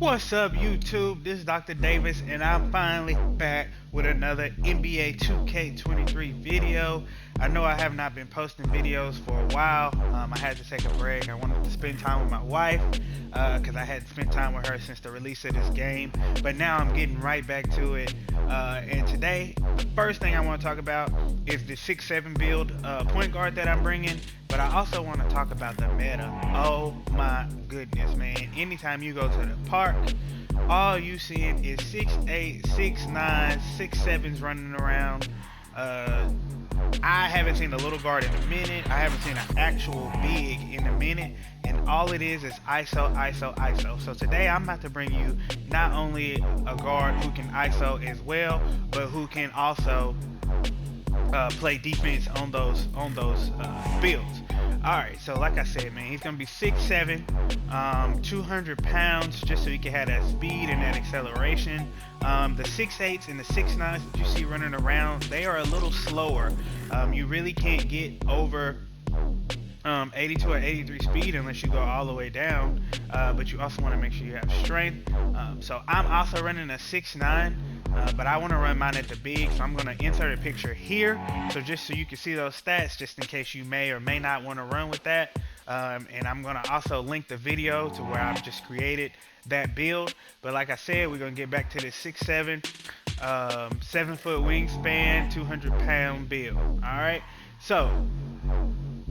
What's up, YouTube? This is Dr. Davis, and I'm finally back with another NBA 2K23 video. I know I have not been posting videos for a while. I had to take a break. I wanted to spend time with my wife because I hadn't spent time with her since the release of this game. But now I'm getting right back to it. And today, the first thing I want to talk about is the 6'7" build point guard that I'm bringing. But I also want to talk about the meta. Oh my goodness, man. Anytime you go to the park, all you seeing is 6'8", 6'9", 6'7s running around. I haven't seen a little guard in a minute. I haven't seen an actual big in a minute. And all it is ISO, ISO, ISO. So today I'm about to bring you not only a guard who can ISO as well, but who can also play defense on those builds. Alright, so like I said, man, he's going to be 6'7", 200 pounds, just so he can have that speed and that acceleration. The 6'8s and the 6'9s that you see running around, they are a little slower. You really can't get over 82 or 83 speed unless you go all the way down, but you also want to make sure you have strength. So I'm also running a 6'9", but I want to run mine at the big, so I'm going to insert a picture here, so just so you can see those stats, just in case you may or may not want to run with that. And I'm going to also link the video to where I've just created that build. But like I said, we're going to get back to this 6'7", 7-foot wingspan, 200-pound build. Alright, so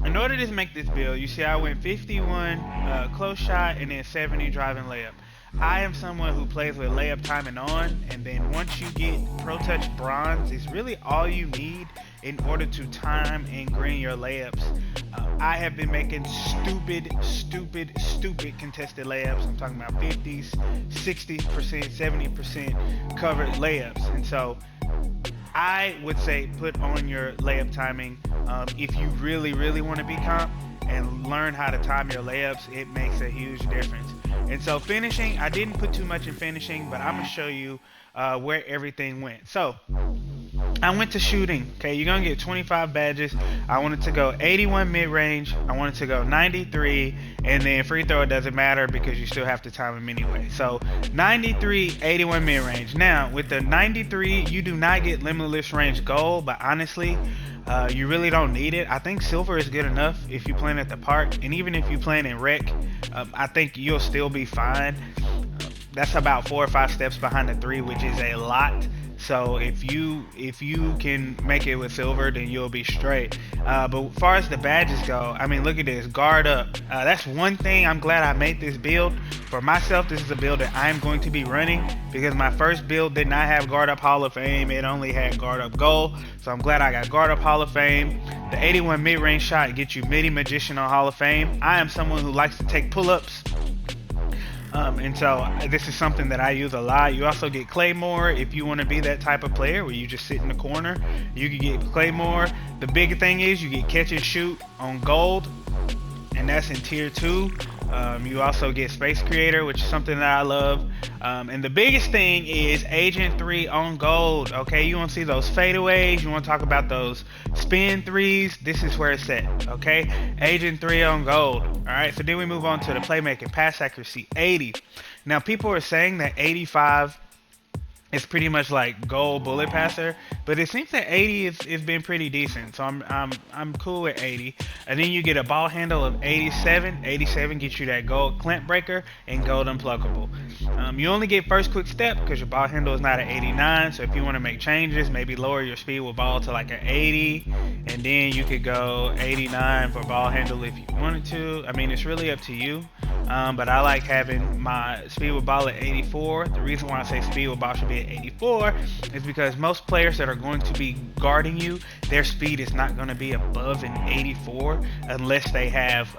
in order to make this build, you see I went 51 close shot and then 70 driving layup. I am someone who plays with layup timing on, and then once you get Pro Touch Bronze, it's really all you need in order to time and green your layups. I have been making stupid contested layups. I'm talking about 50s, 60%, 70% covered layups. And so I would say put on your layup timing if you really want to be comp and learn how to time your layups. It makes a huge difference. And so finishing, I didn't put too much in finishing, but I'm going to show you where everything went. So I went to shooting. Okay, you're going to get 25 badges. I wanted to go 81 mid-range. I wanted to go 93, and then free throw, it doesn't matter because you still have to time them anyway. So 93, 81 mid-range. Now, with the 93, you do not get limitless range gold, but honestly, you really don't need it. I think silver is good enough if you're playing at the park, and even if you're playing in rec, I think you'll still be fine. That's about 4 or 5 steps behind the 3, which is a lot. So if you can make it with silver, then you'll be straight. But as far as the badges go, I mean, look at this, guard up. That's one thing I'm glad I made this build. For myself, this is a build that I'm going to be running because my first build did not have guard up Hall of Fame. It only had guard up gold. So I'm glad I got guard up Hall of Fame. The 81 mid-range shot gets you midi magician on Hall of Fame. I am someone who likes to take pull-ups. And so this is something that I use a lot. You also get Claymore if you want to be that type of player where you just sit in the corner. You can get Claymore. The big thing is you get catch and shoot on gold, and that's in tier 2. You also get Space Creator, which is something that I love. And the biggest thing is Agent 3 on gold. Okay, you want to see those fadeaways, you want to talk about those spin threes, this is where it's at. Okay, Agent 3 on gold. Alright, so then we move on to the playmaking, pass accuracy 80. Now people are saying that 85 is pretty much like gold bullet passer, but it seems that 80 is been pretty decent, so I'm cool with 80. And then you get a ball handle of 87. 87 gets you that gold clamp breaker and gold unpluckable. You only get first quick step because your ball handle is not at 89, so if you want to make changes, maybe lower your speed with ball to like an 80, and then you could go 89 for ball handle if you wanted to. I mean, it's really up to you. But I like having my speed with ball at 84. The reason why I say speed with ball should be at 84 is because most players that are going to be guarding you, their speed is not going to be above an 84 unless they have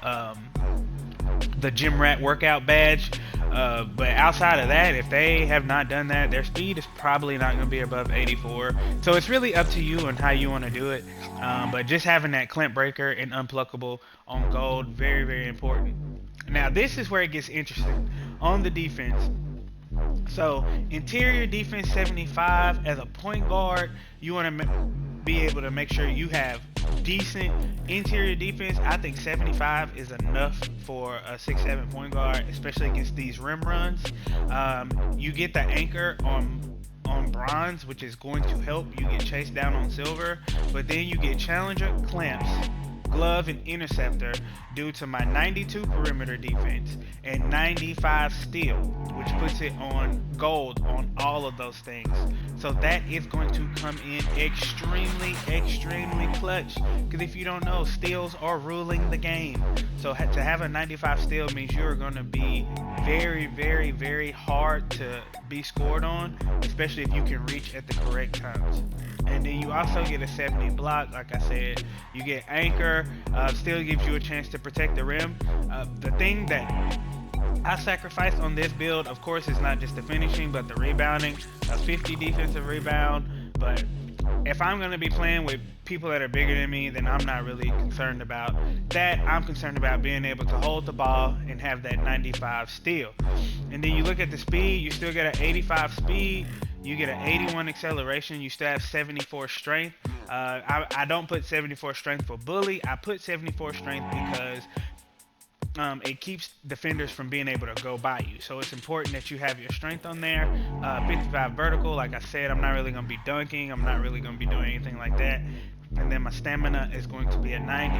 the gym rat workout badge. But outside of that, if they have not done that, their speed is probably not going to be above 84. So it's really up to you and how you want to do it. But just having that clamp breaker and unpluckable on gold, very important. Now this is where it gets interesting on the defense. So interior defense 75. As a point guard, you want to be able to make sure you have decent interior defense, I think 75 is enough for a 6'7" point guard, especially against these rim runs. You get the anchor on bronze, which is going to help you get chased down on silver, but then you get challenger, clamps, glove, and interceptor due to my 92 perimeter defense and 95 steal, which puts it on gold on all of those things. So that is going to come in extremely clutch, because if you don't know, steals are ruling the game. So to have a 95 steal means you're going to be very hard to be scored on, especially if you can reach at the correct times. And then you also get a 70 block. Like I said, you get anchor, still gives you a chance to protect the rim. The thing that I sacrificed on this build, of course, is not just the finishing, but the rebounding. A 50 defensive rebound. But if I'm going to be playing with people that are bigger than me, then I'm not really concerned about that. I'm concerned about being able to hold the ball and have that 95 steal. And then you look at the speed, you still get an 85 speed. You get an 81 acceleration. You still have 74 strength. I don't put 74 strength for bully. I put 74 strength because it keeps defenders from being able to go by you. So it's important that you have your strength on there. 55 vertical. Like I said, I'm not really going to be dunking. I'm not really going to be doing anything like that. And then my stamina is going to be at 90.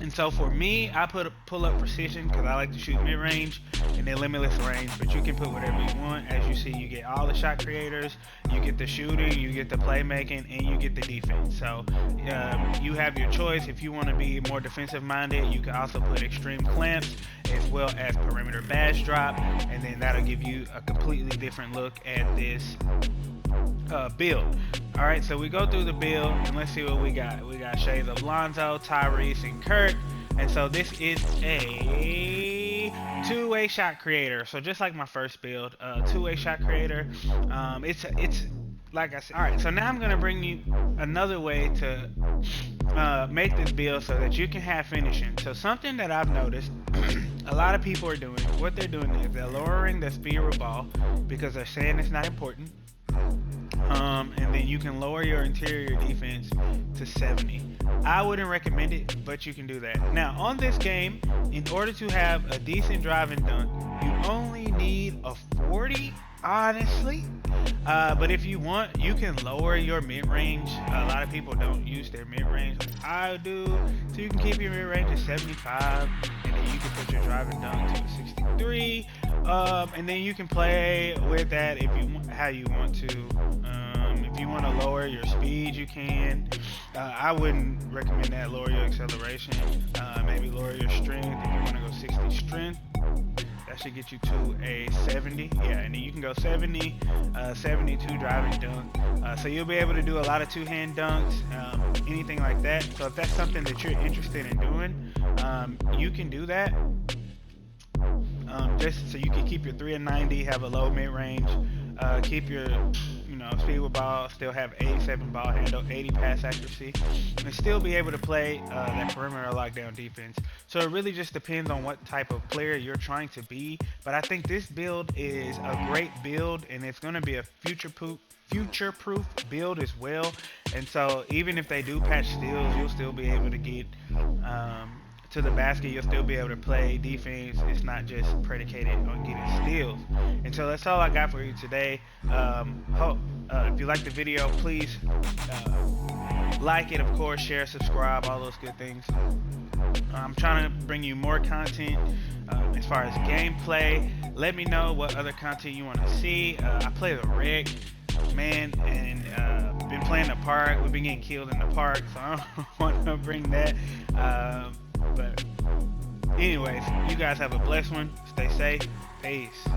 And so for me, I put a pull-up precision because I like to shoot mid-range and then limitless range, but you can put whatever you want. As you see, you get all the shot creators, you get the shooting, you get the playmaking, and you get the defense. So you have your choice. If you want to be more defensive-minded, you can also put extreme clamps as well as perimeter badge drop, and then that'll give you a completely different look at this build. Alright, so we go through the build and let's see what we got. We got shades of Lonzo, Tyrese, and Kirk. And so this is a two-way shot creator. So just like my first build, two-way shot creator. It's like I said. Alright, so now I'm gonna bring you another way to make this build so that you can have finishing. So something that I've noticed a lot of people are doing, what they're doing is they're lowering the speed of the ball because they're saying it's not important. And then you can lower your interior defense to 70. I wouldn't recommend it, but you can do that. Now, on this game, in order to have a decent drive and dunk, you only need a 40, honestly. But if you want, you can lower your mid-range. A lot of people don't use their mid-range like I do. So you can keep your mid-range at 75, and then you can put your drive and dunk to 63. And then you can play with that if you want, how you want to. If you want to lower your speed, you can. I wouldn't recommend that. Lower your acceleration. Maybe lower your strength if you want to go 60 strength. That should get you to a 70. Yeah, and then you can go 70, 72 drive and dunk. So you'll be able to do a lot of two-hand dunks, anything like that. So if that's something that you're interested in doing, you can do that. Just so you can keep your 3 and 90, have a low mid-range, keep your speed with ball, still have 87 ball handle, 80 pass accuracy, and still be able to play that perimeter lockdown defense. So it really just depends on what type of player you're trying to be. But I think this build is a great build, and it's going to be a future-proof build as well. And so even if they do patch steals, you'll still be able to get to the basket. You'll still be able to play defense. It's not just predicated on getting steals. And so that's all I got for you today. If you like the video, please like it, of course, share, subscribe, all those good things. I'm trying to bring you more content as far as gameplay. Let me know what other content you want to see. I play the rec, man, and been playing the park. We've been getting killed in the park, so I don't want to bring that. But anyways, you guys have a blessed one. Stay safe. Peace.